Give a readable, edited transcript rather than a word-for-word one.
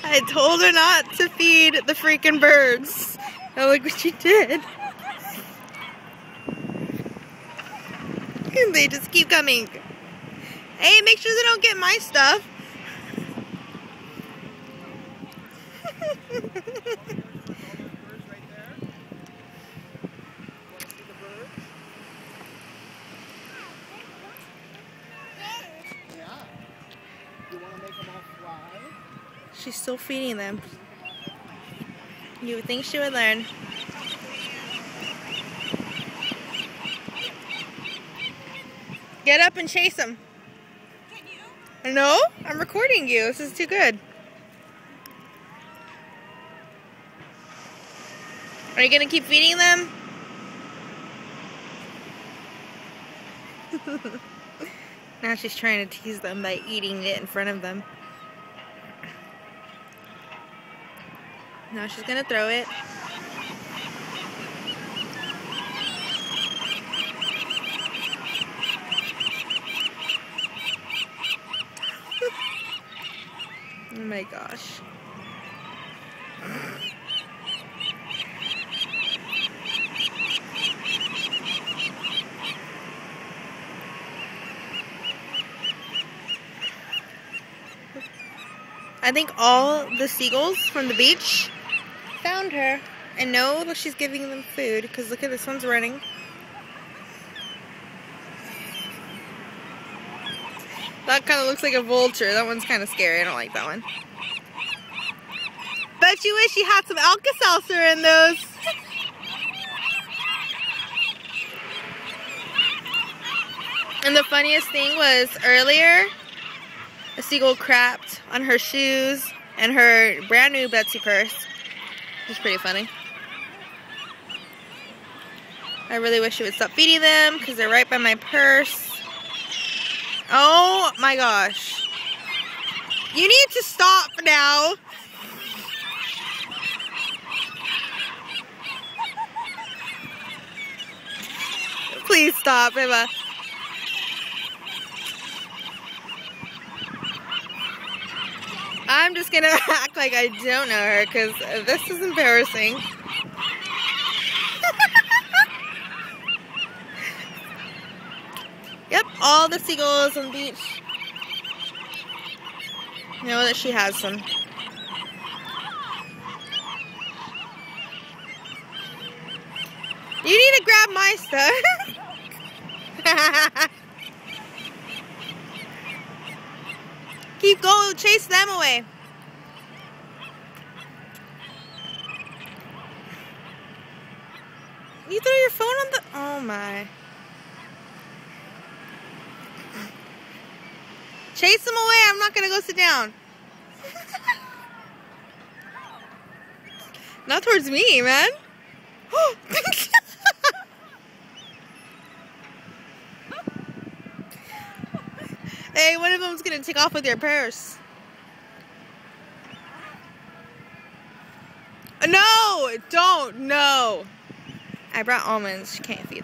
I told her not to feed the freaking birds. Oh, look what she did. And they just keep coming. Hey, make sure they don't get my stuff. She's still feeding them. You would think she would learn. Get up and chase them. Can you? No, I'm recording you. This is too good. Are you gonna keep feeding them? Now she's trying to tease them by eating it in front of them. Now she's gonna throw it. Oh my gosh. I think all the seagulls from the beach found her and know that she's giving them food, because look at this one's running. That kind of looks like a vulture. That one's kind of scary. I don't like that one. Bet you wish you had some Alka-Seltzer in those. And the funniest thing was earlier, a seagull crapped on her shoes and her brand new Betsy purse. It's pretty funny. I really wish you would stop feeding them because they're right by my purse. Oh my gosh. You need to stop now. Please stop, Emma. I'm just gonna act like I don't know her because this is embarrassing. Yep, all the seagulls on the beach know that she has some. You need to grab my stuff. Keep going, chase them away. You throw your phone on the... Oh my. Chase them away, I'm not gonna go sit down. Not towards me, man. Hey, one of them's gonna take off with your purse. No, don't, no. I brought almonds, she can't feed them.